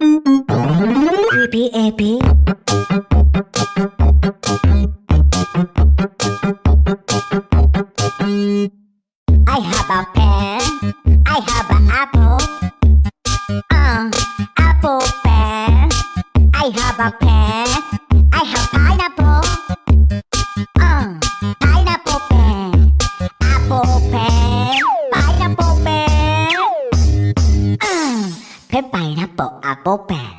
Creepy AP. I have a pen. I have an apple. Apple pen. I have a pen. I have pineapple. Pineapple pen. Apple pen. Pineapple pen. Pen pineapple apple pen.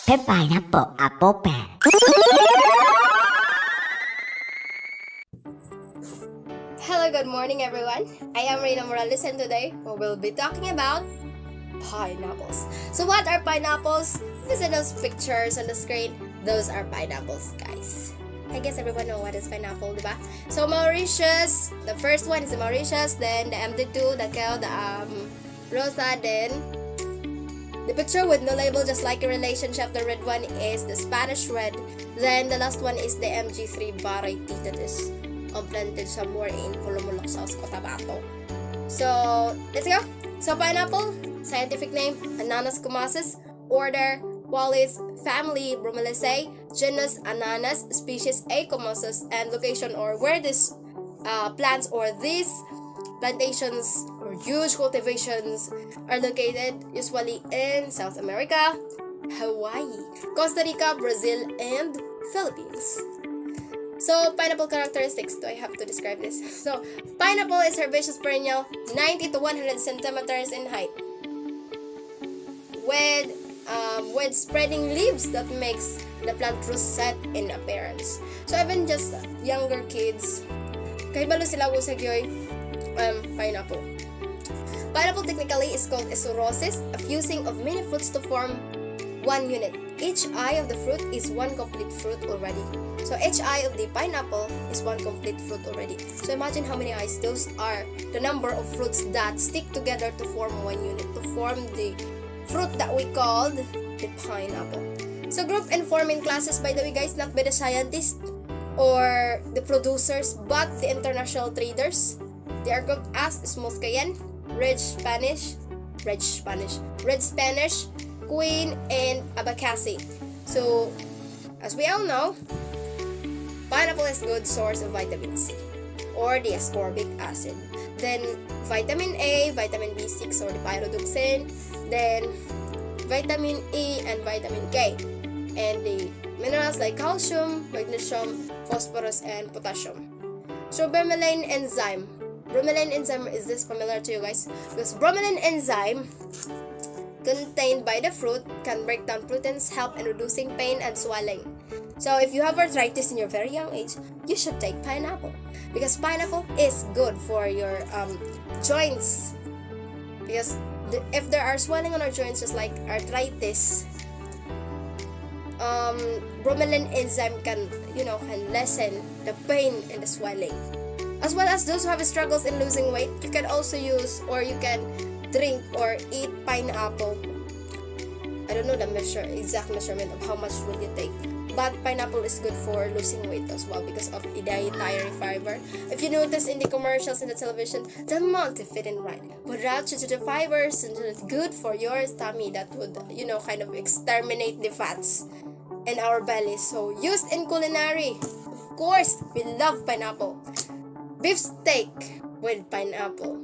Pen pineapple apple pen. Hello, good morning everyone. I am Reina Morales and today we will be talking about pineapples. So what are pineapples? Visit those pictures on the screen. Those are pineapples, guys. I guess everyone know what is pineapple, diba? So Mauritius, the first one is the Mauritius, then the MD2, the Kel, the Rosa, then the picture with no label, just like a relationship. The red one is the Spanish red. Then the last one is the MG3 variety that is planted somewhere in Pulumulok, South Cotabato. So let's go. So pineapple, scientific name Ananas squamous, order Wallis, family Bromelaceae, genus Ananas, species Aecomosus, and location or where this plants or these plantations or huge cultivations are located, usually in South America, Hawaii, Costa Rica, Brazil, and Philippines. So, pineapple characteristics. Do I have to describe this? So, pineapple is herbaceous perennial, 90 to 100 centimeters in height, with spreading leaves that makes the plant roset in appearance. So, even just younger kids, kahit balo sila usag yoy pineapple. Pineapple technically is called a sorosis, a fusing of many fruits to form one unit. Each eye of the fruit is one complete fruit already. So each eye of the pineapple is one complete fruit already. So imagine how many eyes. Those are the number of fruits that stick together to form one unit, to form the fruit that we called the pineapple. So group and form in classes, by the way guys, not by the scientists or the producers, but the international traders. They are grouped as smooth cayenne, red Spanish, queen, and abacasi. So, as we all know, pineapple is a good source of vitamin C or the ascorbic acid. Then vitamin A, vitamin B6 or the pyridoxine, then vitamin E and vitamin K, and the minerals like calcium, magnesium, phosphorus, and potassium. So bromelain enzyme. Bromelain enzyme, is this familiar to you guys? Because bromelain enzyme contained by the fruit can break down proteins, help in reducing pain and swelling. So if you have arthritis in your very young age, you should take pineapple because pineapple is good for your joints. Because if there are swelling on our joints, just like arthritis, bromelain enzyme can lessen the pain and the swelling. As well as those who have struggles in losing weight, you can also use or you can drink or eat pineapple. I don't know the exact measurement of how much will you take, but pineapple is good for losing weight as well because of the dietary fiber. If you notice in the commercials in the television, the multivitamin, right? But rather to the fibers and it's good for your tummy that would kind of exterminate the fats in our belly. So used in culinary, of course, we love pineapple. Beef steak with pineapple,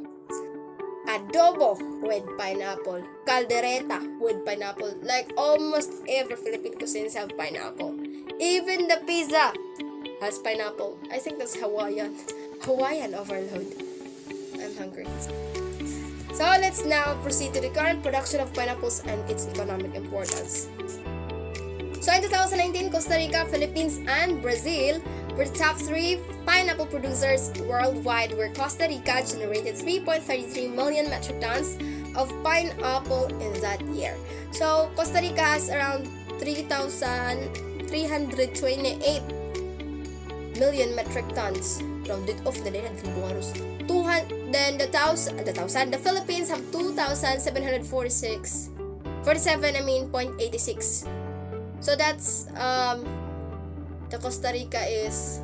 adobo with pineapple, caldereta with pineapple. Like almost every Philippine cuisines have pineapple. Even the pizza has pineapple. I think that's Hawaiian overload. I'm hungry. So let's now proceed to the current production of pineapples and its economic importance. So in 2019, Costa Rica, Philippines, and Brazil were the top 3 pineapple producers worldwide, where Costa Rica generated 3.33 million metric tons of pineapple in that year. So Costa Rica has around 3,328 million metric tons from the Philippines have 2,747.86. So that's the Costa Rica is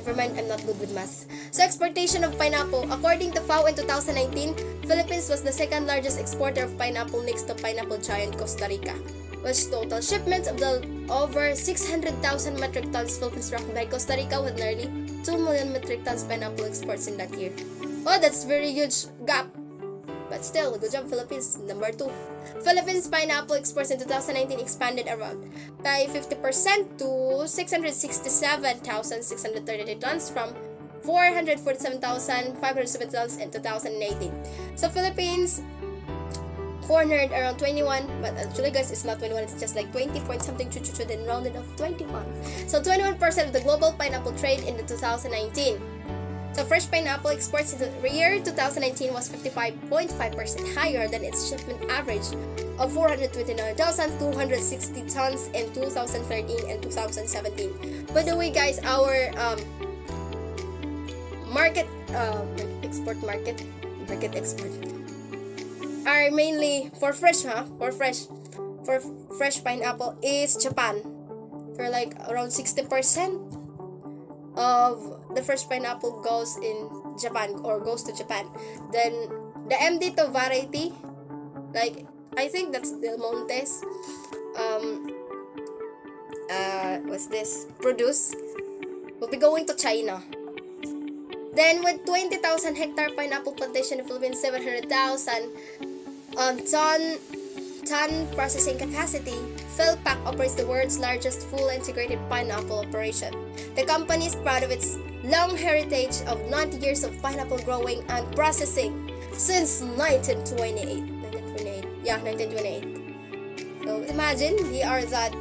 Never mind, I'm not good with math. So exportation of pineapple. According to FAO in 2019, Philippines was the second largest exporter of pineapple next to pineapple giant Costa Rica, which total shipments of the over 600,000 metric tons Philippines rocked by Costa Rica with nearly 2 million metric tons pineapple exports in that year. Oh, that's very huge gap. But still, good job Philippines, number 2. Philippines pineapple exports in 2019 expanded around by 50% to 667,633 tons from 447,570 tons in 2018. So Philippines cornered around 21, but actually guys, it's not 21, it's just like 20 point something, then rounded off 21. So 21% of the global pineapple trade in the 2019. So fresh pineapple exports in the year 2019 was 55.5% higher than its shipment average of 429,260 tons in 2013 and 2017. By the way guys, our export are mainly for fresh pineapple is Japan. For like around 60% of the fresh pineapple goes in Japan or goes to Japan. Then the MD2 variety, like I think that's Del Monte's produce, will be going to China. Then with 20,000 hectare pineapple plantation in the Philippines, 700,000 ton processing capacity, Philpac operates the world's largest full integrated pineapple operation. The company is proud of its long heritage of 90 years of pineapple growing and processing since 1928. So imagine they are that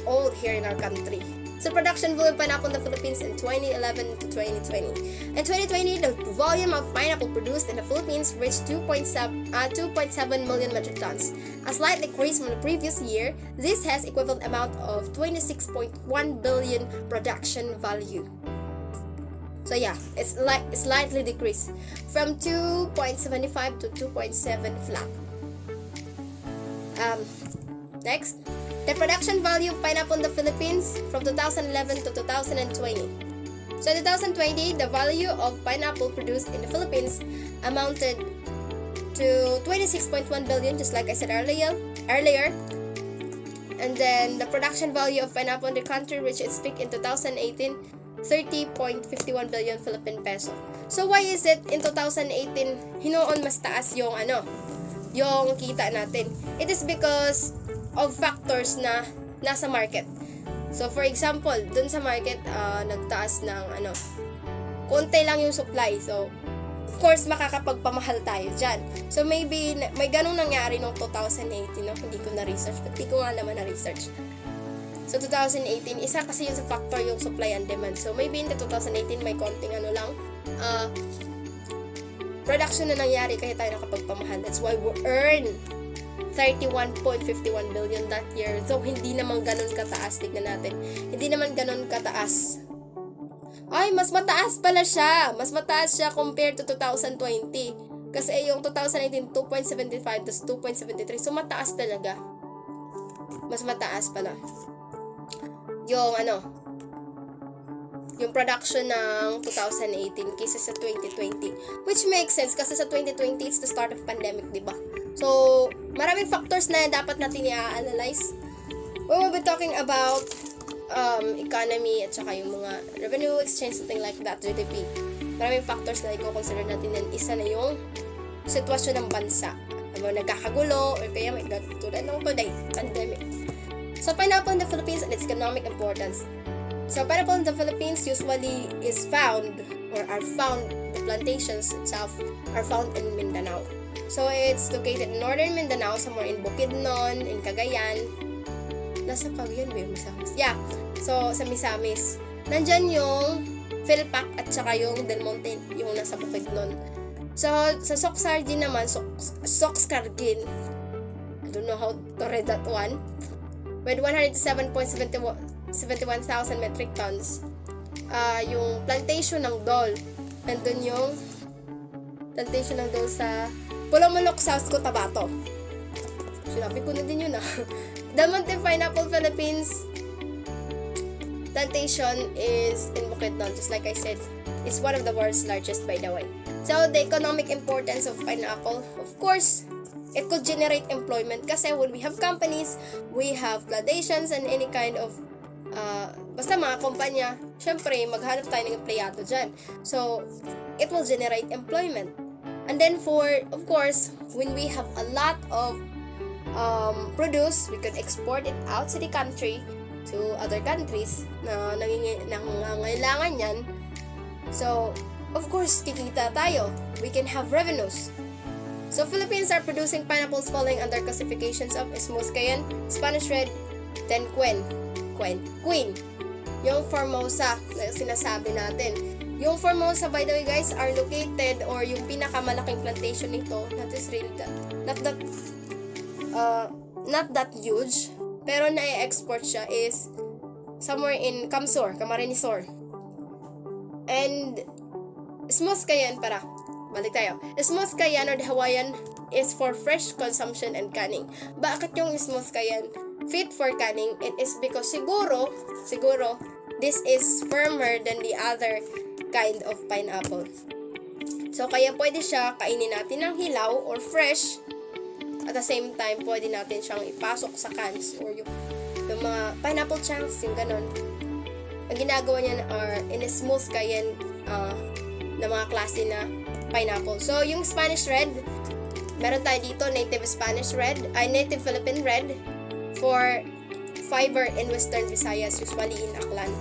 old here in our country. So production volume of pineapple in the Philippines in 2011 to 2020. In 2020, the volume of pineapple produced in the Philippines reached 2.7 million metric tons. A slight decrease from the previous year, this has equivalent amount of 26.1 billion production value. So yeah, it's slightly decreased from 2.75 to 2.7 flat. Next, the production value of pineapple in the Philippines from 2011 to 2020. So in 2020, the value of pineapple produced in the Philippines amounted to 26.1 billion, just like I said earlier. And then the production value of pineapple in the country reached its peak in 2018, 30.51 billion Philippine peso. So why is it in 2018 hinoon mas taas yung yung kita natin? It is because of factors na nasa market. So for example, dun sa market nagtaas ng konti lang yung supply. So of course makakapagpamahal tayo dyan. So maybe may ganung nangyari noong 2018, no? Hindi ko na-research, pati ko nga naman na-research. So 2018, isa kasi yun sa factor yung supply and demand. So maybe in the 2018 may konting production na nangyari kaya tayo nakapagpamahal. That's why we earn 31.51 billion that year. So, hindi naman ganun kataas. Tignan natin. Hindi naman ganun kataas. Ay, mas mataas pala siya. Mas mataas siya compared to 2020. Kasi yung 2019, 2.75 tas 2.73. So, mataas talaga. Mas mataas pala. Yung yung production ng 2018 kaysa sa 2020. Which makes sense kasi sa 2020, it's the start of pandemic, diba? So, maraming factors na dapat natin i-analyze. We will be talking about economy at saka yung mga revenue, exchange, something like that, GDP. Maraming factors na i-consider natin yan. Isa na yung sitwasyon ng bansa. Nagkakagulo or kaya may tulad ng today, pandemic. So, pineapple in the Philippines and its economic importance. So, pineapple in the Philippines usually is found, the plantations itself are found in Mindanao. So, it's located in northern Mindanao, somewhere in Bukidnon, in Cagayan. Nasa Cagayan ba yung Misamis? Yeah. So, sa Misamis. Nandyan yung Philpac at saka yung Del Monte, yung nasa Bukidnon. So, sa Soxargin naman, Soxargin, I don't know how to read that one, with 107.71,000 metric tons. Yung plantation ng Dole. Nandun yung plantation ng Dole sa Pulomolok, South Cotabato. Sinabi ko na din yun Del Monte Pineapple Philippines plantation is in Bukidnon, just like I said. It's one of the world's largest, by the way. So, the economic importance of pineapple, of course, it could generate employment kasi when we have companies, we have plantations and any kind of basta mga kumpanya, syempre maghanap tayo ng empleyado dyan. So, it will generate employment. And then of course, when we have a lot of produce, we could export it out to the country, to other countries na nangangailangan yan. So, of course, kikita tayo. We can have revenues. So, Philippines are producing pineapples falling under classifications of smooth cayenne, Spanish red, then queen. Yung Formosa na sinasabi natin. Yung Formosa, by the way guys, are located or yung pinakamalaking plantation nito, not that huge, pero na-export siya is somewhere in Camarines Sur. And smooth cayenne balik tayo. Smooth cayenne or the Hawaiian is for fresh consumption and canning. Bakit yung smooth cayenne fit for canning? It is because siguro this is firmer than the other kind of pineapple. So kaya pwede siya kainin natin ng hilaw or fresh. At the same time, pwede natin siyang ipasok sa cans or yung mga pineapple chunks, yung ganon. Ang ginagawa niyan are in a smooth cayenne na mga klase na pineapple. So, yung Spanish red, meron tayo dito, native Philippine red for fiber in Western Visayas, usually in Aklan.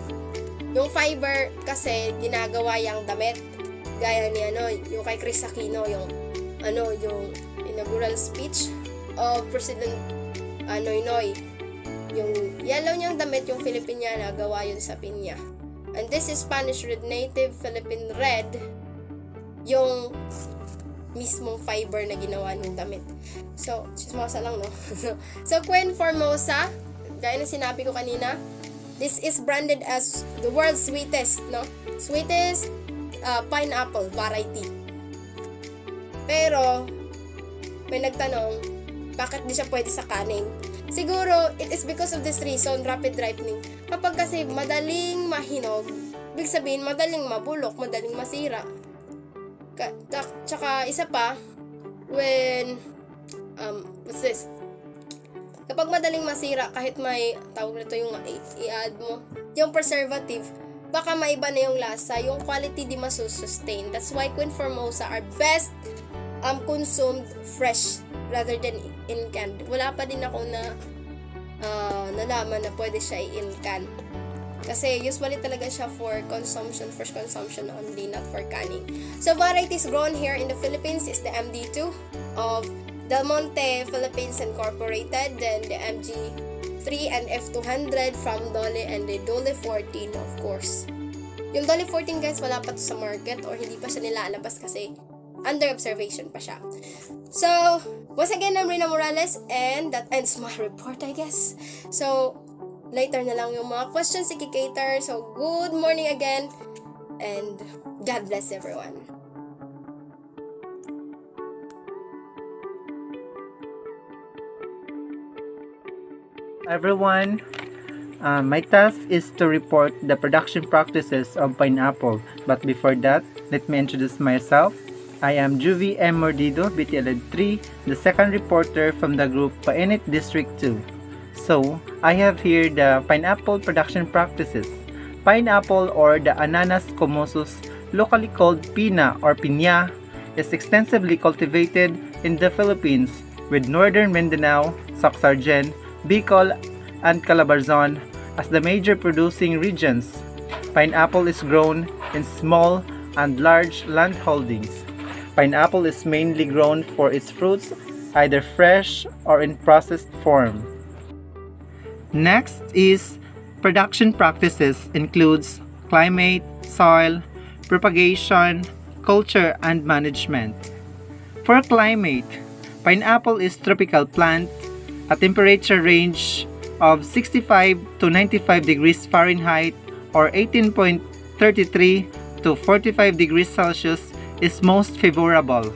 Yung fiber kasi ginagawa yung damit, gaya ni yung kay Chris Aquino, yung inaugural speech of President Noynoy. Yung yellow niyang damit, yung Filipina, nagawa yun sa pinya. And this is Spanish red, native Philippine red, yung mismong fiber na ginawa ng damit. So, chismosa lang, no? So, Queen Formosa, gaya na sinabi ko kanina, this is branded as the world's sweetest, no? Sweetest pineapple variety. Pero, may nagtanong, bakit di siya pwede sa canning? Siguro, it is because of this reason, rapid ripening. Kapag kasi madaling mahinog, ibig sabihin, madaling mabulok, madaling masira. Tsaka, isa pa, what's this? Kapag madaling masira, kahit may, tawag nito yung i-add mo, yung preservative, baka maiba na yung lasa, yung quality di masustain. That's why Queen Formosa are best consumed fresh rather than in canned. Wala pa din ako na nalaman na pwede siya i-in-can. Kasi usually talaga siya for consumption, fresh consumption only, not for canning. So varieties grown here in the Philippines is the MD2 of Del Monte Philippines Incorporated, then the MG3 and F200 from Dole, and the Dole 14, of course. Yung Dole 14 guys, wala pa to sa market or hindi pa siya nilalabas kasi under observation pa siya. So, once again, I'm Rina Morales, and that ends my report, I guess. So, later na lang yung mga questions i-cater. So, good morning again, and God bless everyone. Everyone, my task is to report the production practices of pineapple. But before that, let me introduce myself. I am Juvie M. Mordido, BTLED 3, the second reporter from the group Painit District 2. So, I have here the pineapple production practices. Pineapple, or the Ananas commosus, locally called pina or piña, is extensively cultivated in the Philippines, with northern Mindanao, Soxargen, Bicol, and Calabarzon as the major producing regions. Pineapple is grown in small and large land holdings. Pineapple is mainly grown for its fruits, either fresh or in processed form. Next is production practices includes climate, soil, propagation, culture, and management. For climate, pineapple is tropical plant, a temperature range of 65 to 95 degrees Fahrenheit or 18.33 to 45 degrees Celsius is most favorable.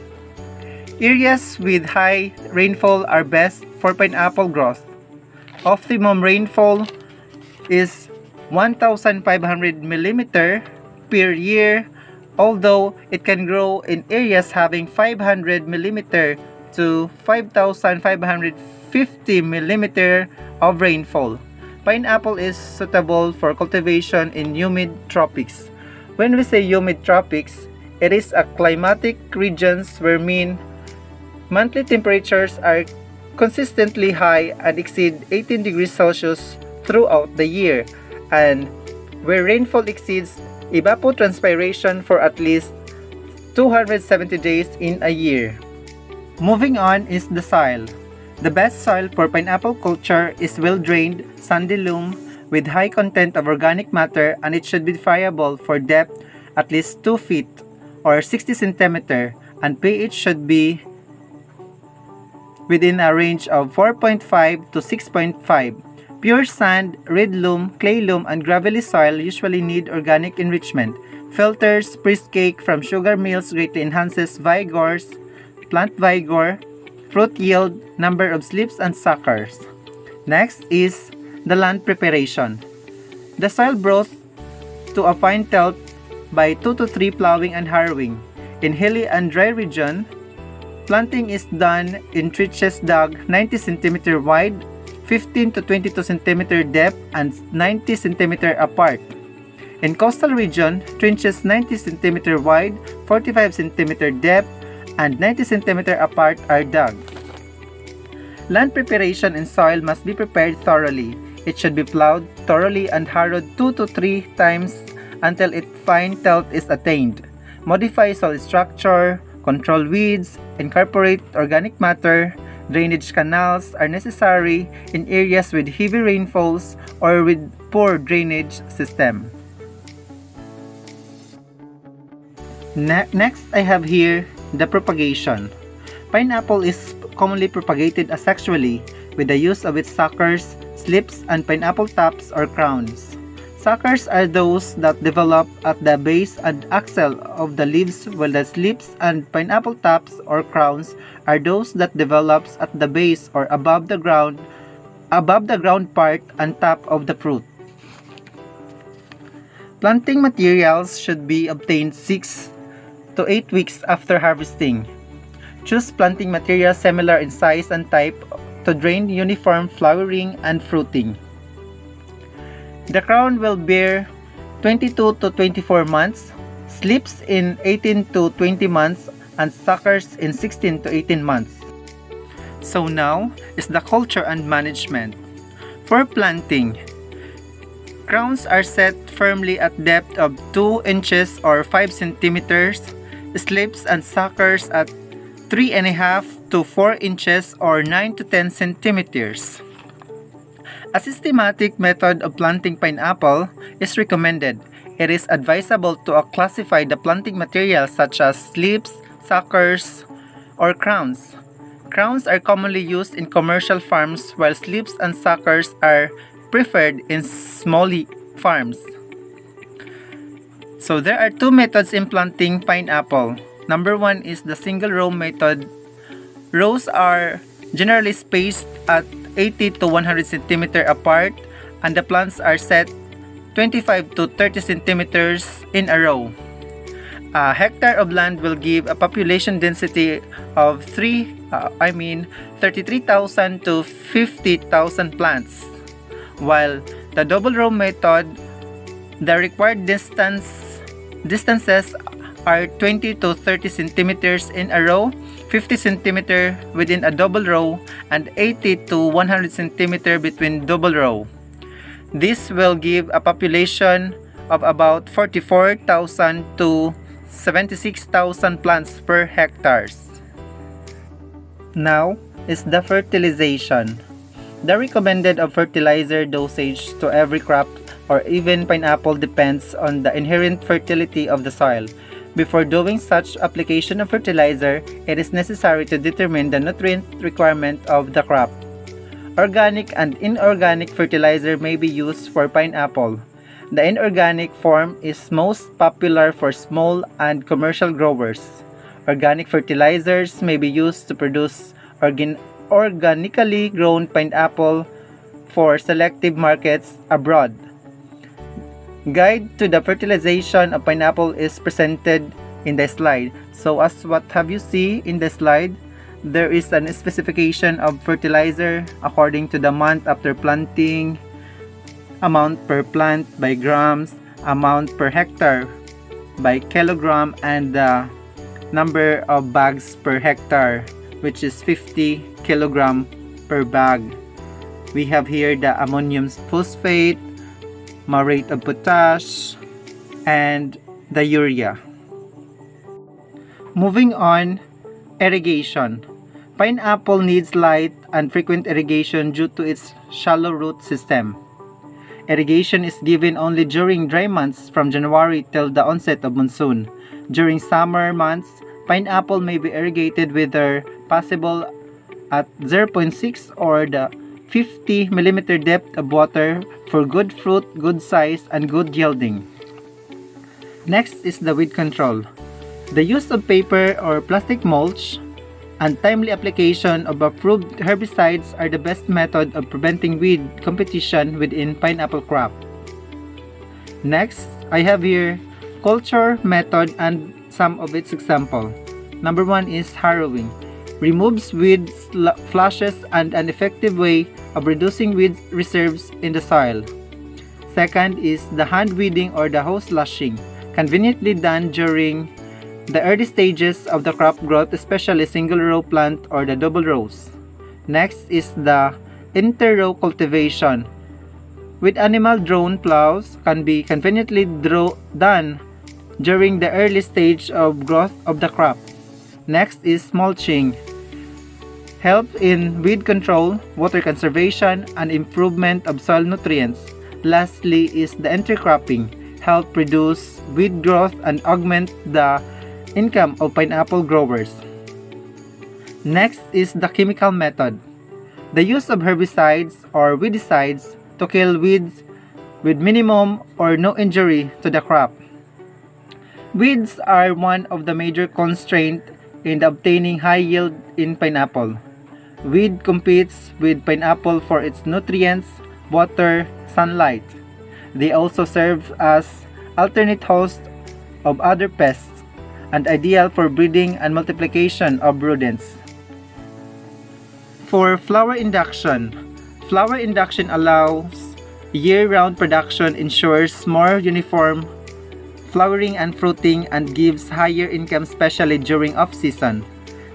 Areas with high rainfall are best for pineapple growth. Optimum rainfall is 1,500 millimeter per year, although it can grow in areas having 500 millimeter to 5,550 millimeter of rainfall. Pineapple is suitable for cultivation in humid tropics. When we say humid tropics, it is a climatic regions where mean monthly temperatures are consistently high and exceed 18 degrees Celsius throughout the year, and where rainfall exceeds evapotranspiration for at least 270 days in a year. Moving on is the soil. The best soil for pineapple culture is well-drained, sandy loam with high content of organic matter, and it should be friable for depth at least 2 feet or 60 centimeter, and pH should be within a range of 4.5 to 6.5. Pure sand, red loam, clay loam, and gravelly soil usually need organic enrichment. Filters, pre-cake from sugar mills greatly enhances plant vigor, fruit yield, number of slips and suckers. Next is the land preparation. The soil brought to a fine tilt by 2 to 3 plowing and harrowing. In hilly and dry region, planting is done in trenches dug 90 cm wide, 15 to 22 cm depth, and 90 cm apart. In coastal region, trenches 90 cm wide, 45 cm depth, and 90 cm apart are dug. Land preparation in soil must be prepared thoroughly. It should be plowed thoroughly and harrowed 2 to 3 times until its fine tilt is attained. Modify soil structure, control weeds, incorporate organic matter. Drainage canals are necessary in areas with heavy rainfalls or with poor drainage system. Next, I have here the propagation. Pineapple is commonly propagated asexually with the use of its suckers, slips, and pineapple tops or crowns. Suckers are those that develop at the base and axil of the leaves, while the slips and pineapple tops or crowns are those that develops at the base or above the ground part and top of the fruit. Planting materials should be obtained 6 to 8 weeks after harvesting. Choose planting materials similar in size and type to drain uniform flowering and fruiting. The crown will bear 22 to 24 months, slips in 18 to 20 months, and suckers in 16 to 18 months. So now is the culture and management. For planting, crowns are set firmly at depth of 2 inches or 5 centimeters, slips and suckers at 3.5 to 4 inches or 9 to 10 centimeters. A systematic method of planting pineapple is recommended. It is advisable to classify the planting materials such as slips, suckers, or crowns. Crowns are commonly used in commercial farms, while slips and suckers are preferred in small farms. So there are 2 methods in planting pineapple. Number 1 is the single row method. Rows are generally spaced at 80 to 100 cm apart, and the plants are set 25 to 30 centimeters in a row. A hectare of land will give a population density of 33,000 to 50,000 plants. While the double row method, the required distances are 20 to 30 centimeters in a row, 50 cm within a double row, and 80 to 100 cm between double row. This will give a population of about 44,000 to 76,000 plants per hectares. Now is the fertilization. The recommended of fertilizer dosage to every crop or even pineapple depends on the inherent fertility of the soil. Before doing such application of fertilizer, it is necessary to determine the nutrient requirement of the crop. Organic and inorganic fertilizer may be used for pineapple. The inorganic form is most popular for small and commercial growers. Organic fertilizers may be used to produce organically grown pineapple for selective markets abroad. Guide to the fertilization of pineapple is presented in the slide. So as what have you see in the slide, there is an specification of fertilizer according to the month after planting, amount per plant by grams, amount per hectare by kilogram, and the number of bags per hectare, which is 50 kilogram per bag. We have here the ammonium phosphate, muriate of potash, and the urea. Moving on, irrigation. Pineapple needs light and frequent irrigation due to its shallow root system. Irrigation is given only during dry months from January till the onset of monsoon. During summer months, pineapple may be irrigated whether possible at 0.6 or the 50 mm depth of water for good fruit, good size, and good yielding. Next is the weed control. The use of paper or plastic mulch and timely application of approved herbicides are the best method of preventing weed competition within pineapple crop. Next, I have here culture method and some of its example. Number 1 is harrowing. Removes weed flushes and an effective way of reducing weed reserves in the soil. Second is the hand weeding or the hoe slashing, conveniently done during the early stages of the crop growth, especially single row plant or the double rows. Next is the inter-row cultivation. With animal drone plows can be conveniently done during the early stage of growth of the crop. Next is mulching. Help in weed control, water conservation, and improvement of soil nutrients. Lastly is the intercropping. Help reduce weed growth and augment the income of pineapple growers. Next is the chemical method. The use of herbicides or weedicides to kill weeds with minimum or no injury to the crop. Weeds are one of the major constraints in obtaining high yield in pineapple. Weed competes with pineapple for its nutrients, water, sunlight. They also serve as alternate host of other pests and ideal for breeding and multiplication of rodents. For flower induction allows year-round production, ensures more uniform flowering and fruiting, and gives higher income especially during off-season.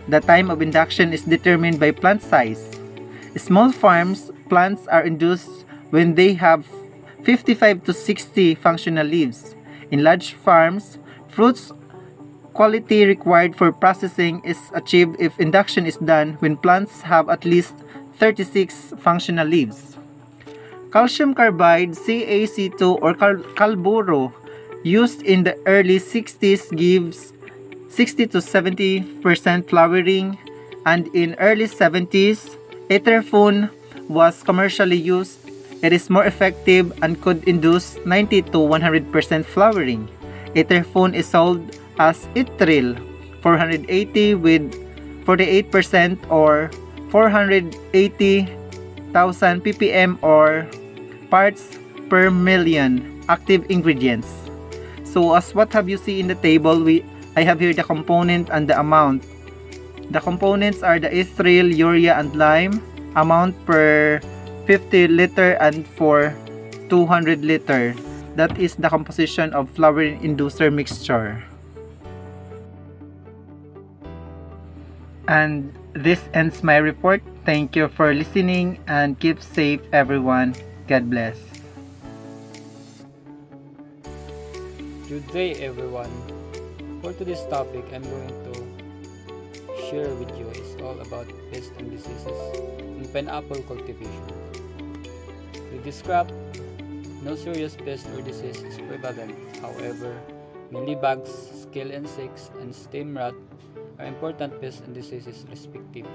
The time of induction is determined by plant size. Small farms, plants are induced when they have 55 to 60 functional leaves. In large farms, fruits quality required for processing is achieved if induction is done when plants have at least 36 functional leaves. Calcium carbide, CaC2 or Calburo, used in the early 60s gives 60 to 70% flowering, and in early 70s, Etherfune was commercially used. It is more effective and could induce 90 to 100% flowering. Etherfune is sold as Itril 480 with 48% or 480,000 ppm or parts per million active ingredients. So as what have you see in the table, I have here the component and the amount. The components are the Itril, urea, and lime. Amount per 50 liter and for 200 liter. That is the composition of flowering inducer mixture. And this ends my report. Thank you for listening and keep safe everyone. God bless. Good day everyone. For today's topic, I'm going to share with you is all about pests and diseases in pineapple cultivation. With this crop, no serious pest or disease is prevalent. However, mealybugs, scale insects, and stem rot are important pests and diseases respectively.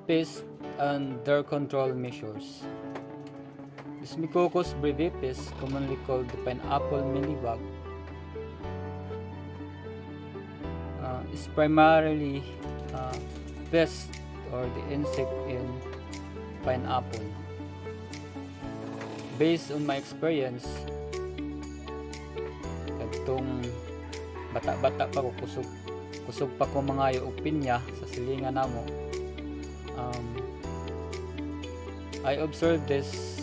Pests and their control measures. Smycoccus breviipes, commonly called the pineapple mealybug, is primarily pest or the insect in pineapple. Based on my experience, kadtong bata-bata pa ko, kusog pa ko mga og pinya sa silingan namo. I observed this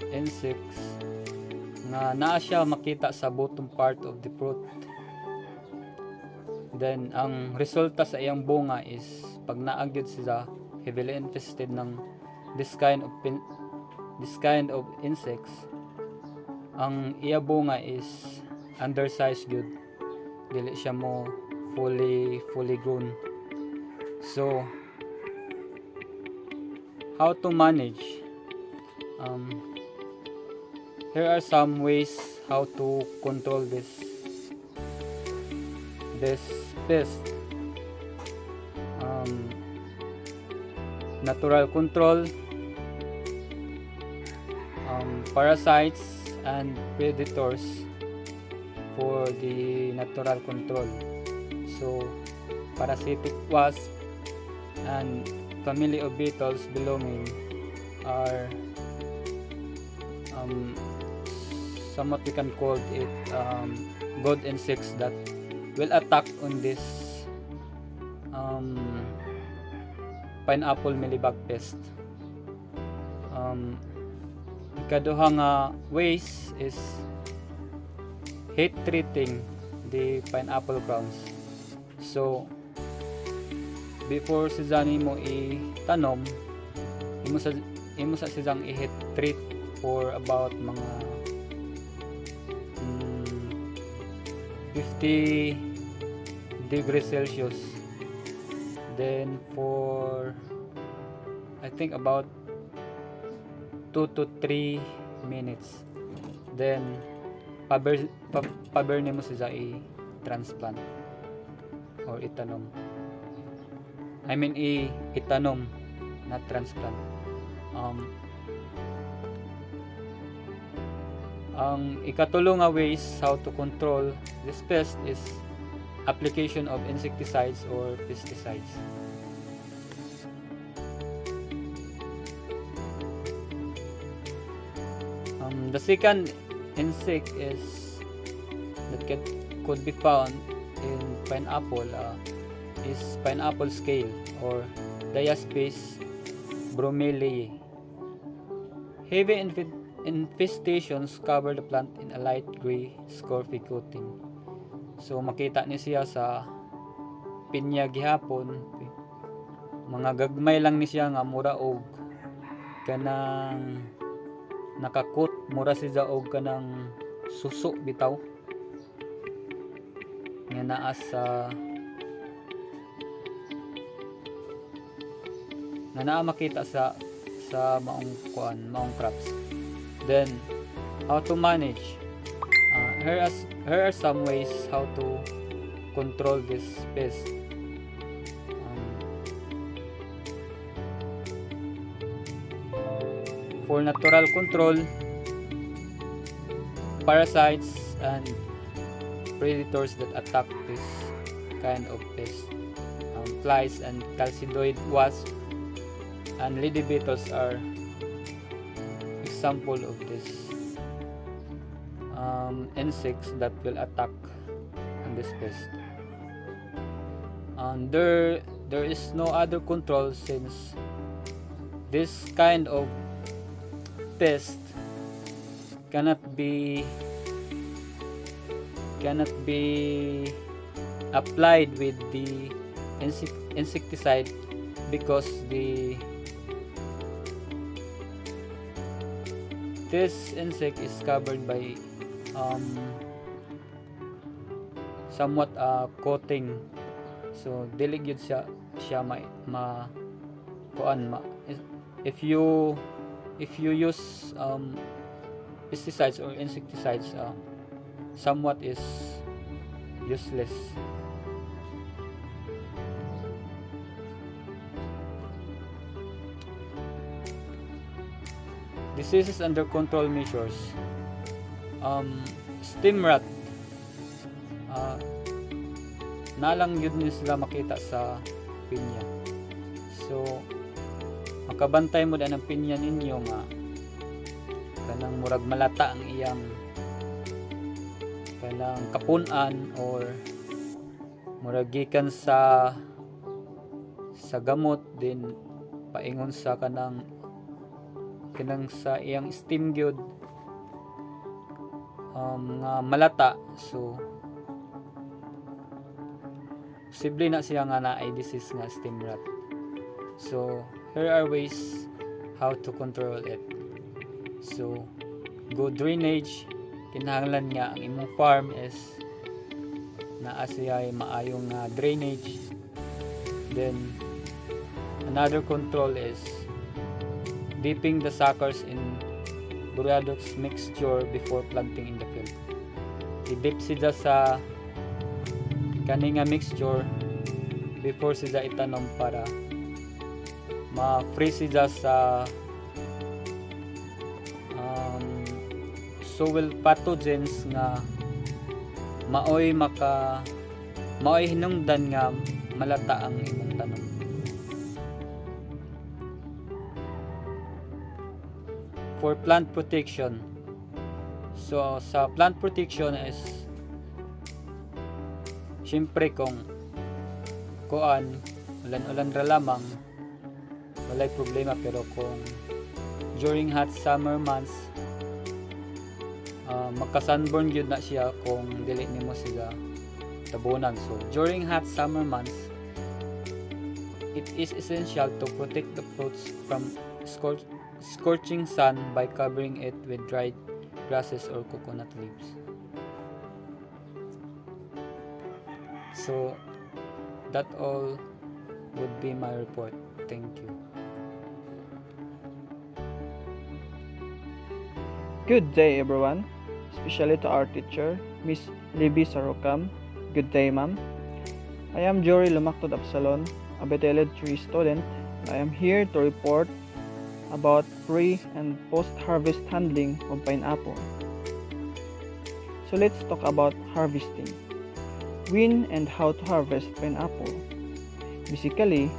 insects nga naa siya makita sa bottom part of the fruit. Then ang resulta sa iyang bunga is pag naagyod siya heavily infested ng this kind of insects, ang iya bunga is undersized good, dili siya mo fully grown. So how to manage? Here are some ways how to control this pest. Natural control, parasites and predators for the natural control. So parasitic wasp and family of beetles belonging are somewhat we can call it good insects that will attack on this pineapple mealybug pest. Ikaduha nga ways is heat treating the pineapple crowns. So before sizani mo itanom, imo sa siyang i-heat treat for about mga 50 degrees Celsius. Then for I think about 2 to 3 minutes. Then paber nimo siya i-transplant or itanom. I mean itanom, not transplant. Ang ikatulo nga ways how to control this pest is application of insecticides or pesticides. The second insect is that could be found in pineapple is pineapple scale or Diaspis bromeliae. Heavy infestations cover the plant in a light gray scurfy coating. So makita ni siya sa pinya gihapon, mga gagmay lang ni siya nga mura og kanang nakakot, mura siya og kanang suso bitaw nga naa makita sa maong crops. Then how to manage? Here are some ways how to control this pest. For natural control, parasites and predators that attack this kind of pest, flies and calcidoid wasps and lady beetles are example of this insects that will attack on this pest. There is no other control since this kind of pest cannot be applied with the insecticide because this insect is covered by somewhat coating, so dili gyud siya if you use pesticides or insecticides, somewhat is useless. Diseases under control measures. Stem rot, nalang yun sila makita sa pinya. So makabantay mo ang pinya ninyo nga kanang murag malata ang iyang kanang kapunan or murag gikan sa gamot din paingon sa kanang sa iyang steam gyud nga malata, so posible na siya nga na disease nga stem rot. So here are ways how to control it. So good drainage, kinahanglan nga ang imong farm is naa siya maayong drainage. Then another control is dipping the suckers in Boradox mixture before planting in the field. I-dip sila sa kaninga mixture before sila itanom para ma-free sila sa soil pathogens nga maoy hinungdan nga malata ang imong tanom. For plant protection, so sa plant protection is syempre kung ulan-ulan ra lamang walay problema, pero kung during hot summer months magka-sunburn yun na siya kung dili nimo sila tabunan. So during hot summer months it is essential to protect the fruits from scorching sun by covering it with dried grasses or coconut leaves. So that all would be my report. Thank you. Good day everyone, especially to our teacher, Miss Libby Sarokam. Good day ma'am. I am Jory Lumactod Absalon, a BTLED 3 student. I am here to report about pre and post-harvest handling of pineapple. So let's talk about harvesting. When and how to harvest pineapple. Basically,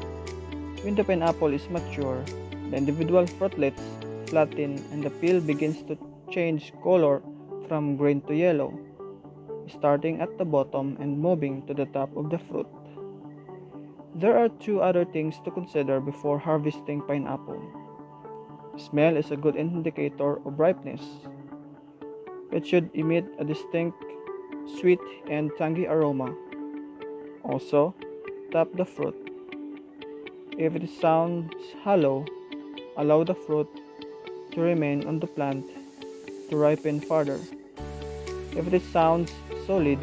when the pineapple is mature, the individual fruitlets flatten and the peel begins to change color from green to yellow, starting at the bottom and moving to the top of the fruit. There are two other things to consider before harvesting pineapple. Smell is a good indicator of ripeness. It should emit a distinct sweet and tangy aroma. Also, tap the fruit. If it sounds hollow, allow the fruit to remain on the plant to ripen further. If it sounds solid,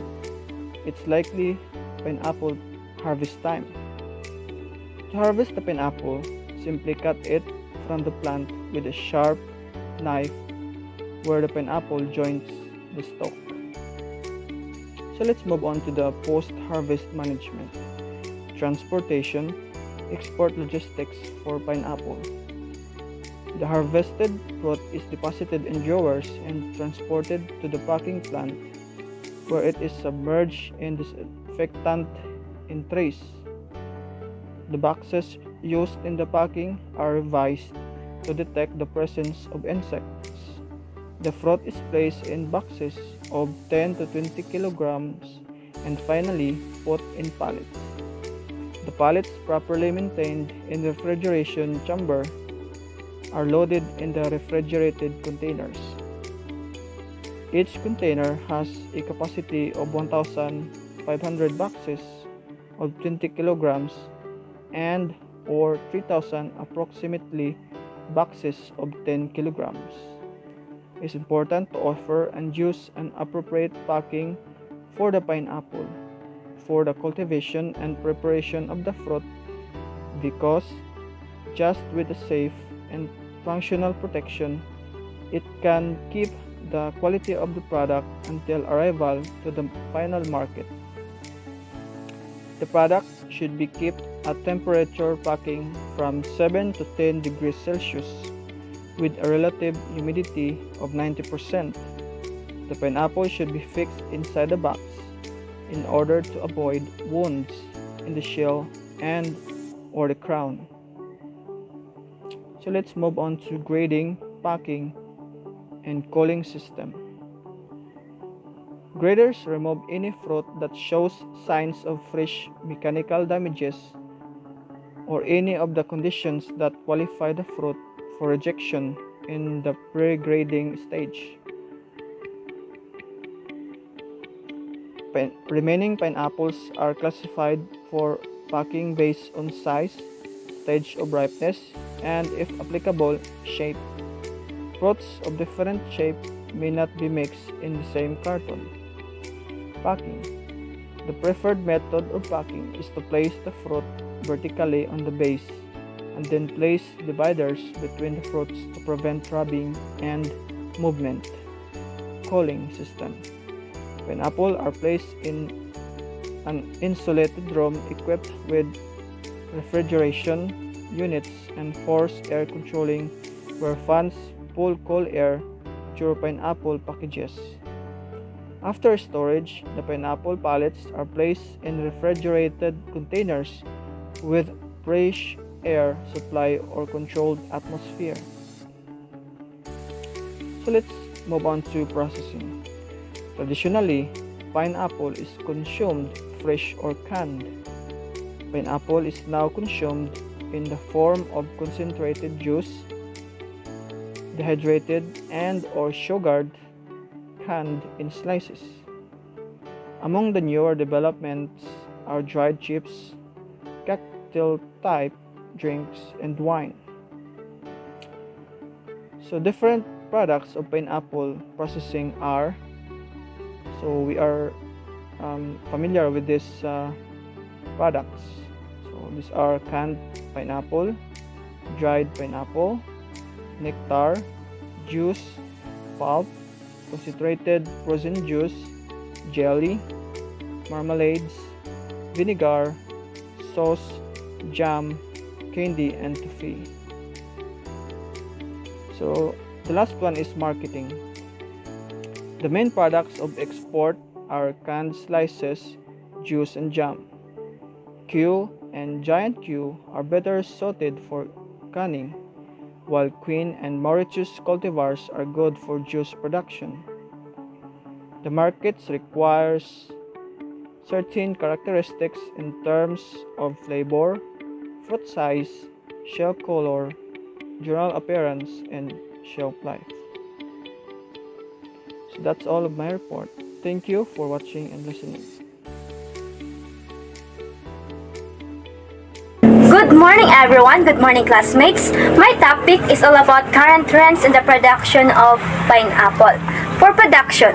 it's likely pineapple harvest time. To harvest the pineapple, simply cut it from the plant with a sharp knife where the pineapple joins the stalk. So let's move on to the post-harvest management. Transportation, export logistics for pineapple. The harvested fruit is deposited in drawers and transported to the packing plant where it is submerged in disinfectant in trays. The boxes used in the packing are revised to detect the presence of insects. The fruit is placed in boxes of 10 to 20 kilograms and finally put in pallets. The pallets, properly maintained in the refrigeration chamber, are loaded in the refrigerated containers. Each container has a capacity of 1,500 boxes of 20 kilograms and or 3,000 approximately boxes of 10 kilograms. It's important to offer and use an appropriate packing for the pineapple for the cultivation and preparation of the fruit, because just with a safe and functional protection, it can keep the quality of the product until arrival to the final market. The product should be kept at temperature packing from 7 to 10 degrees Celsius with a relative humidity of 90%. The pineapple should be fixed inside the box in order to avoid wounds in the shell and or the crown. So let's move on to grading, packing, and culling system. Graders remove any fruit that shows signs of fresh mechanical damages or any of the conditions that qualify the fruit for rejection in the pre-grading stage. Remaining pineapples are classified for packing based on size, stage of ripeness, and if applicable, shape. Fruits of different shape may not be mixed in the same carton. Packing. The preferred method of packing is to place the fruit vertically on the base and then place dividers between the fruits to prevent rubbing and movement. Culling system. Pineapple are placed in an insulated room equipped with refrigeration units and forced air controlling where fans pull cool air through pineapple packages. After storage, the pineapple pallets are placed in refrigerated containers with fresh air supply or controlled atmosphere. So let's move on to processing. Traditionally, pineapple is consumed fresh or canned. Pineapple is now consumed in the form of concentrated juice, dehydrated and or sugared, canned in slices. Among the newer developments are dried chips, cocktail type drinks, and wine. So different products of pineapple processing are, so we are familiar with these products. So these are canned pineapple, dried pineapple, nectar, juice, pulp, concentrated frozen juice, jelly, marmalades, vinegar, sauce, jam, candy, and toffee. So the last one is marketing. The main products of export are canned slices, juice, and jam. Q and Giant Q are better suited for canning, while Queen and Mauritius cultivars are good for juice production. The markets requires certain characteristics in terms of flavor, fruit size, shell color, general appearance, and shelf life. So that's all of my report. Thank you for watching and listening. Good morning everyone, good morning classmates. My topic is all about current trends in the production of pineapple. For production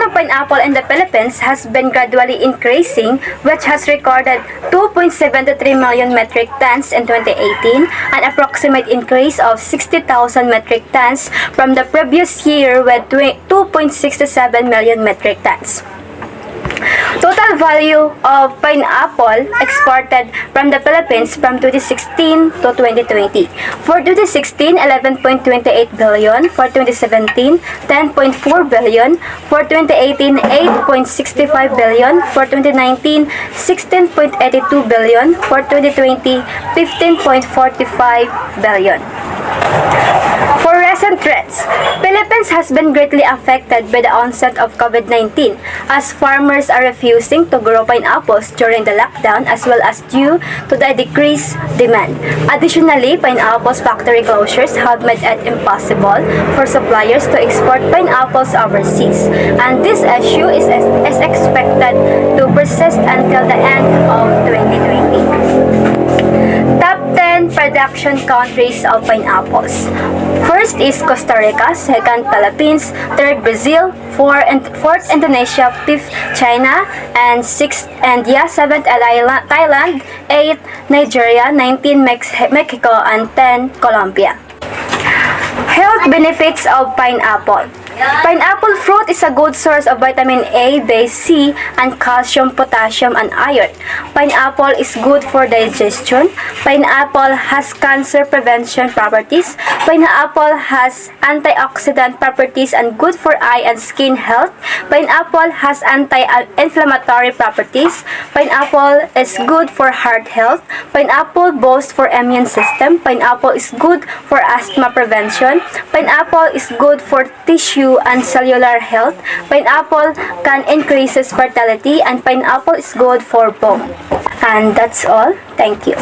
of pineapple in the Philippines has been gradually increasing, which has recorded 2.73 million metric tons in 2018, an approximate increase of 60,000 metric tons from the previous year with 2.67 million metric tons. Total value of pineapple exported from the Philippines from 2016 to 2020. For 2016, 11.28 billion. For 2017, 10.4 billion. For 2018, 8.65 billion. For 2019, 16.82 billion. For 2020, 15.45 billion. For recent trends, Philippines has been greatly affected by the onset of COVID-19 as farmers are refusing to grow pineapples during the lockdown as well as due to the decreased demand. Additionally, pineapples factory closures have made it impossible for suppliers to export pineapples overseas, and this issue is expected to persist until the end of 2020. Top 10 production countries of pineapples. First is Costa Rica, second Philippines, third Brazil, fourth Indonesia, fifth China, and sixth India, seventh Thailand, eighth Nigeria, 19 Mexico, and 10 Colombia. Health benefits of pineapple. Pineapple fruit is a good source of vitamin A, B, C, and calcium, potassium, and iron. Pineapple is good for digestion. Pineapple has cancer prevention properties. Pineapple has antioxidant properties and good for eye and skin health. Pineapple has anti-inflammatory properties. Pineapple is good for heart health. Pineapple boosts for immune system. Pineapple is good for asthma prevention. Pineapple is good for tissue and cellular health. Pineapple can increases fertility, and pineapple is good for bone. And that's all. Thank you.